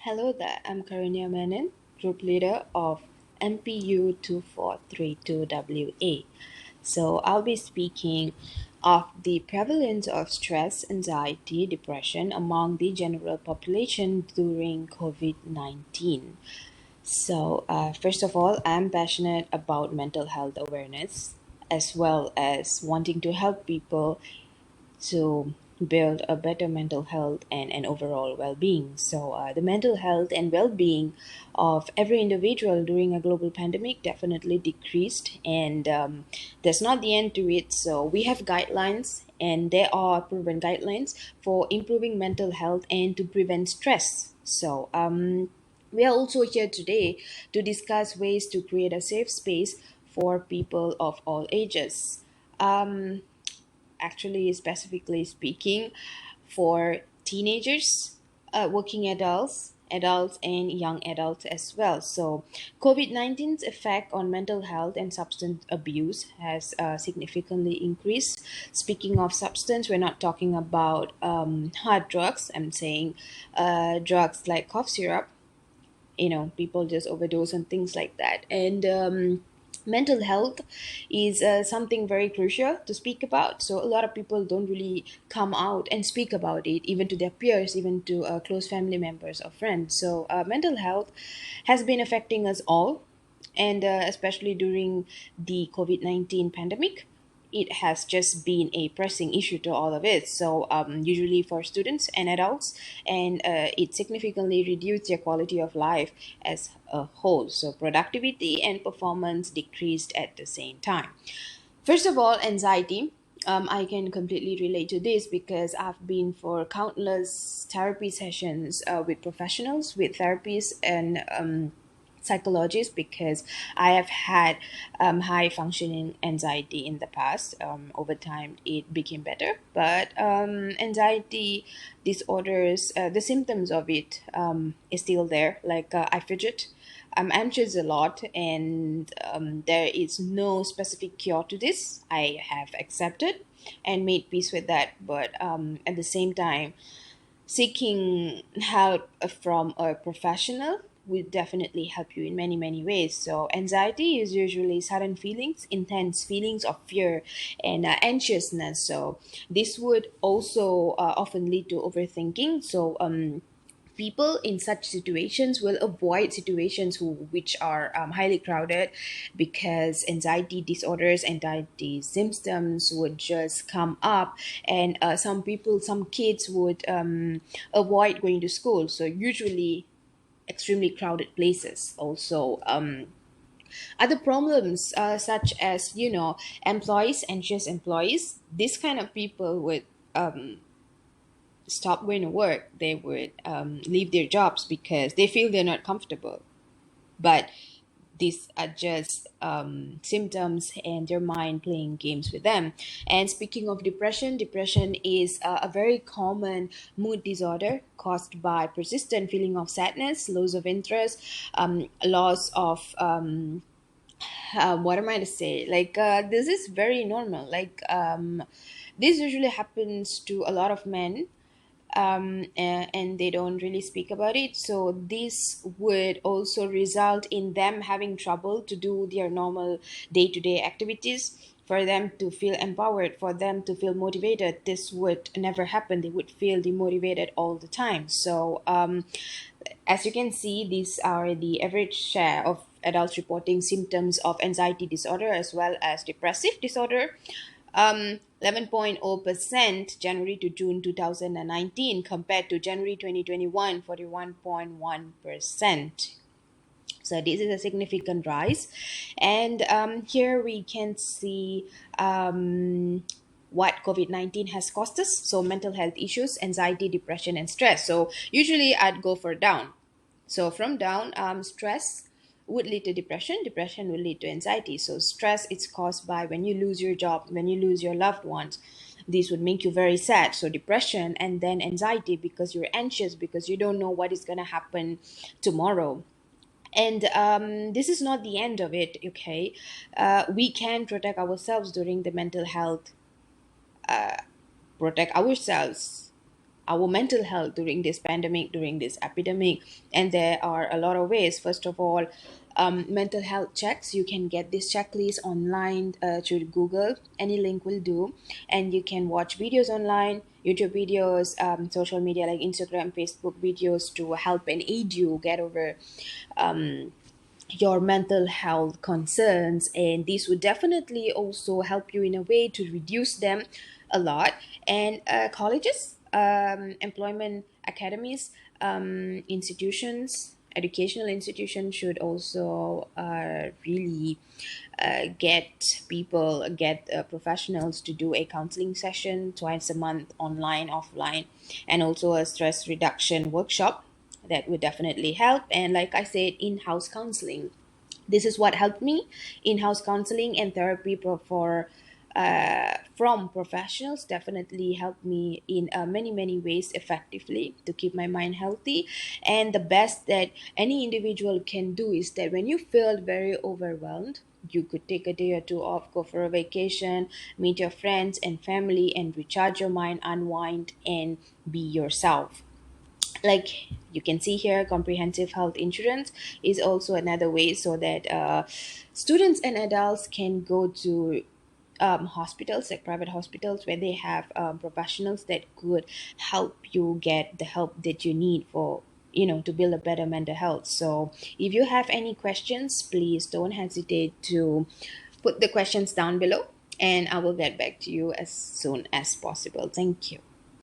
Hello there, I'm Karanya Menon, Group Leader of MPU2432WA. So, I'll be speaking of the prevalence of stress, anxiety, depression among the general population during COVID 19. First of all, I'm passionate about mental health awareness as well as wanting to help people to build a better mental health and an overall well-being. The mental health and well-being of every individual during a global pandemic definitely decreased, and that's not the end to it. So we have guidelines, and there are proven guidelines for improving mental health and to prevent stress. We are also here today to discuss ways to create a safe space for people of all ages. Um, Actually, specifically speaking, for teenagers, working adults, and young adults as well. So, COVID 19's effect on mental health and substance abuse has significantly increased. Speaking of substance, we're not talking about hard drugs. I'm saying drugs like cough syrup. People just overdose and things like that. And mental health is something very crucial to speak about, so a lot of people don't really come out and speak about it, even to their peers, even to close family members or friends. Mental health has been affecting us all, and especially during the COVID-19 pandemic, it has just been a pressing issue to all of it. Usually for students and adults, and it significantly reduced their quality of life as a whole. So, productivity and performance decreased at the same time. First of all, anxiety. I can completely relate to this because I've been for countless therapy sessions with professionals, with therapists, and psychologist, because I have had high functioning anxiety in the past. Over time, it became better, but anxiety disorders, the symptoms of it is still there. Like I fidget. I'm anxious a lot, and there is no specific cure to this. I have accepted and made peace with that, but at the same time, seeking help from a professional will definitely help you in many many ways. So anxiety is usually sudden feelings, intense feelings of fear and anxiousness. So this would also often lead to overthinking. People in such situations will avoid situations which are highly crowded, because anxiety disorders, anxiety symptoms would just come up, and some kids would avoid going to school. So usually extremely crowded places. Also, other problems such as employees, anxious employees. This kind of people would stop going to work. They would leave their jobs because they feel they're not comfortable. But these are just symptoms and their mind playing games with them. And speaking of depression, depression is a very common mood disorder caused by persistent feeling of sadness, loss of interest, loss of what am I to say? Like this is very normal. This usually happens to a lot of men, and they don't really speak about it. So this would also result in them having trouble to do their normal day-to-day activities. For them to feel empowered, for them to feel motivated, this would never happen. They would feel demotivated all the time. As you can see, these are the average share of adults reporting symptoms of anxiety disorder as well as depressive disorder. 11.0% January to June 2019 compared to January 2021, 41.1%. So this is a significant rise. And here we can see what COVID-19 has cost us. So mental health issues, anxiety, depression, and stress. So usually I'd go for down. So from down, stress would lead to depression. Depression will lead to anxiety. So stress is caused by when you lose your job, when you lose your loved ones. This would make you very sad. So depression, and then anxiety because you're anxious, because you don't know what is going to happen tomorrow. And this is not the end of it. Okay, we can protect ourselves during the mental health, protect ourselves, our mental health during this pandemic, during this epidemic. And there are a lot of ways. First of all, mental health checks. You can get this checklist online through Google. Any link will do. And you can watch videos online, YouTube videos, social media like Instagram, Facebook videos to help and aid you get over your mental health concerns, and these would definitely also help you in a way to reduce them a lot. And colleges, employment academies, institutions, educational institutions should also really get professionals to do a counseling session twice a month, online, offline, and also a stress reduction workshop. That would definitely help. And like I said, in-house counseling, this is what helped me. In-house counseling and therapy from professionals definitely helped me in many ways effectively to keep my mind healthy. And the best that any individual can do is that when you feel very overwhelmed, you could take a day or two off, go for a vacation, meet your friends and family, and recharge your mind, unwind, and be yourself. Like you can see here, comprehensive health insurance is also another way, so that students and adults can go to hospitals, like private hospitals, where they have professionals that could help you get the help that you need for, to build a better mental health. So if you have any questions, please don't hesitate to put the questions down below, and I will get back to you as soon as possible. Thank you.